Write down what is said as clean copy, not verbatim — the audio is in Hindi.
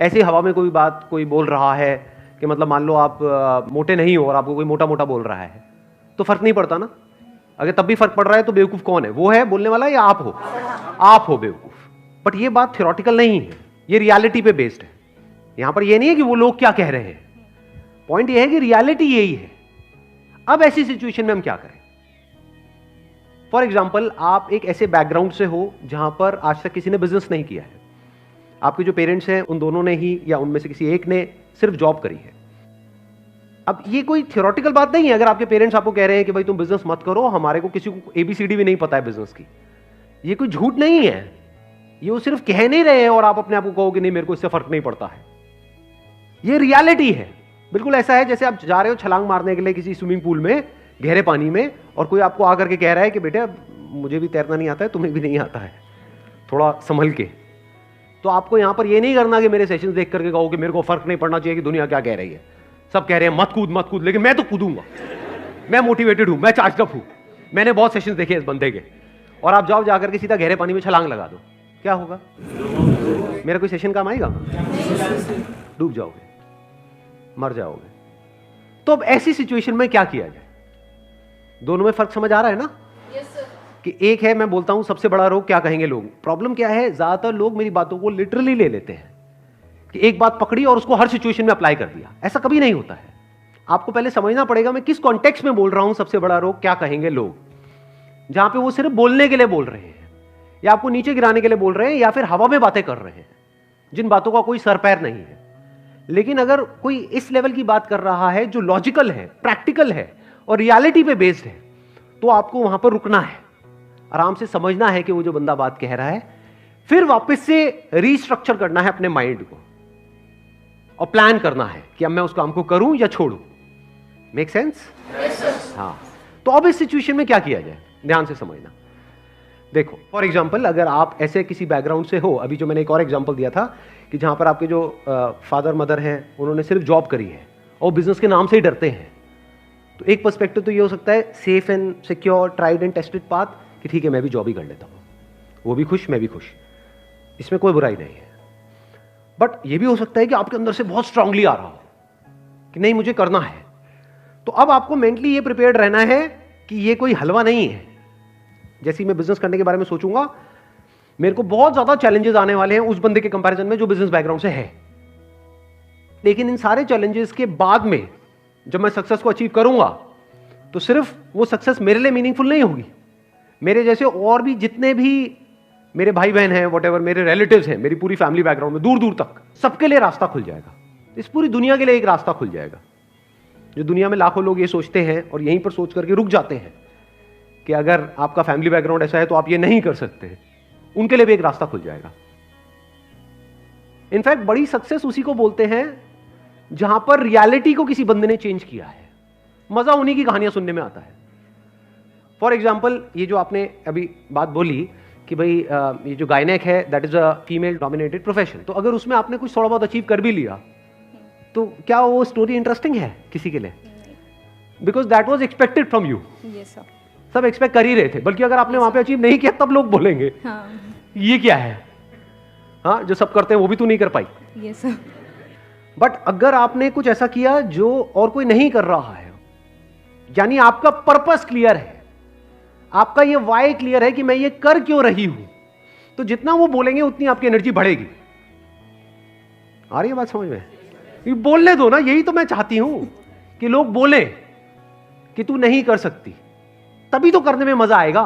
ऐसी हवा में कोई बात कोई बोल रहा है कि मतलब मान लो आप मोटे नहीं हो और आपको कोई मोटा मोटा बोल रहा है तो फर्क नहीं पड़ता ना। अगर तब भी फर्क पड़ रहा है तो बेवकूफ कौन है, वो है बोलने वाला या आप हो? आप हो बेवकूफ। बट ये बात थ्योरेटिकल नहीं है, ये रियलिटी पे बेस्ड है। यहां पर ये नहीं है कि वो लोग क्या कह रहे हैं, पॉइंट ये है कि रियलिटी यही है। अब ऐसी सिचुएशन में हम क्या करें? फॉर एग्जाम्पल, आप एक ऐसे बैकग्राउंड से हो जहां पर आज तक किसी ने बिजनेस नहीं किया है। आपके जो पेरेंट्स हैं उन दोनों ने ही या उनमें से किसी एक ने सिर्फ जॉब करी है। अब ये कोई थ्योरेटिकल बात नहीं है। अगर आपके पेरेंट्स आपको कह रहे हैं कि भाई तुम बिजनेस मत करो, हमारे को किसी को एबीसीडी भी नहीं पता है बिजनेस की, ये कोई झूठ नहीं है, ये वो सिर्फ कह नहीं रहे हैं और आप अपने आप को कहो कि नहीं मेरे को इससे फर्क नहीं पड़ता है। ये रियलिटी है। बिल्कुल ऐसा है जैसे आप जा रहे हो छलांग मारने के लिए किसी स्विमिंग पूल में, गहरे पानी में, और कोई आपको आकर के कह रहा है कि बेटे मुझे भी तैरना नहीं आता है, तुम्हें भी नहीं आता है, थोड़ा संभल के। तो आपको यहां पर ये नहीं करना कि मेरे सेशंस देख करके कहो कि मेरे को फर्क नहीं पड़ना चाहिए कि दुनिया क्या कह रही है। सब कह रहे हैं मत कूद मत कूद, लेकिन मैं तो कूदूंगा, मैं मोटिवेटेड हूं, मैं चार्ज अप हूं, मैंने बहुत सेशंस देखे इस बंदे के। और आप जाओ जाकर के सीधा गहरे पानी में छलांग लगा दो, क्या होगा? मेरा कोई सेशन काम आएगा? डूब जाओगे, मर जाओगे। तो अब ऐसी सिचुएशन में क्या किया जाए? दोनों में फर्क समझ आ रहा है ना? कि एक है, मैं बोलता हूं सबसे बड़ा रोग क्या कहेंगे लोग। प्रॉब्लम क्या है, ज्यादातर लोग मेरी बातों को लिटरली ले लेते हैं कि एक बात पकड़ी और उसको हर सिचुएशन में अप्लाई कर दिया। ऐसा कभी नहीं होता है। आपको पहले समझना पड़ेगा मैं किस कॉन्टेक्स्ट में बोल रहा हूं। सबसे बड़ा रोग क्या कहेंगे लोग, जहां पे वो सिर्फ बोलने के लिए बोल रहे हैं या आपको नीचे गिराने के लिए बोल रहे हैं या फिर हवा में बातें कर रहे हैं, जिन बातों का कोई सर पैर नहीं है। लेकिन अगर कोई इस लेवल की बात कर रहा है जो लॉजिकल है, प्रैक्टिकल है और रियलिटी पे बेस्ड है, तो आपको वहां पर रुकना है, आराम से समझना है कि वो जो बंदा बात कह रहा है, फिर वापस से रीस्ट्रक्चर करना है अपने माइंड को और प्लान करना है कि अब मैं उस काम को करूं या छोड़ूं। Make sense? हाँ। तो अब इस सिचुएशन में क्या किया जाए, ध्यान से समझना। देखो, फॉर एग्जाम्पल, अगर आप ऐसे किसी बैकग्राउंड से हो, अभी जो मैंने एक और एग्जाम्पल दिया था कि जहां पर आपके जो फादर मदर हैं उन्होंने सिर्फ जॉब करी है और बिजनेस के नाम से ही डरते हैं, तो एक पर्सपेक्टिव तो ये हो सकता है safe and secure, tried and tested path, कि ठीक है मैं भी जॉब ही कर लेता हूं, वो भी खुश मैं भी खुश, इसमें कोई बुराई नहीं है। बट ये भी हो सकता है कि आपके अंदर से बहुत स्ट्रांगली आ रहा हो कि नहीं मुझे करना है। तो अब आपको मेंटली ये प्रिपेयर्ड रहना है कि ये कोई हलवा नहीं है। जैसे ही मैं बिजनेस करने के बारे में सोचूंगा, मेरे को बहुत ज्यादा चैलेंजेस आने वाले हैं उस बंदे के कंपैरिजन में जो बिजनेस बैकग्राउंड से है। लेकिन इन सारे चैलेंजेस के बाद में जब मैं सक्सेस को अचीव करूंगा, तो सिर्फ वो सक्सेस मेरे लिए मीनिंगफुल नहीं होगी, मेरे जैसे और भी जितने भी मेरे भाई बहन हैं, व्हाटएवर मेरे रिलेटिव्स हैं, मेरी पूरी फैमिली बैकग्राउंड में दूर दूर तक सबके लिए रास्ता खुल जाएगा। इस पूरी दुनिया के लिए एक रास्ता खुल जाएगा। जो दुनिया में लाखों लोग ये सोचते हैं और यहीं पर सोच करके रुक जाते हैं कि अगर आपका फैमिली बैकग्राउंड ऐसा है तो आप ये नहीं कर सकते, उनके लिए भी एक रास्ता खुल जाएगा। इनफैक्ट बड़ी सक्सेस उसी को बोलते हैं जहां पर रियलिटी को किसी बंदे ने चेंज किया है। मजा उन्हीं की कहानियां सुनने में आता है। फॉर एग्जाम्पल, ये जो आपने अभी बात बोली कि भाई ये जो गायनेक है that is a female dominated profession, तो अगर उसमें आपने कुछ थोड़ा बहुत अचीव कर भी लिया, तो क्या वो स्टोरी इंटरेस्टिंग है किसी के लिए? Because that was expected from you. सब एक्सपेक्ट कर ही रहे थे, बल्कि अगर आपने वहां पे अचीव नहीं किया तब लोग बोलेंगे ये क्या है, हाँ जो सब करते हैं वो भी तू नहीं कर पाई। बट अगर आपने कुछ ऐसा किया जो और कोई नहीं कर रहा है, यानी आपका पर्पस क्लियर है, आपका ये वाई क्लियर है कि मैं ये कर क्यों रही हूं, तो जितना वो बोलेंगे उतनी आपकी एनर्जी बढ़ेगी। आ रही है बात समझ में? ये बोलने दो ना, यही तो मैं चाहती हूं कि लोग बोले कि तू नहीं कर सकती, तभी तो करने में मजा आएगा।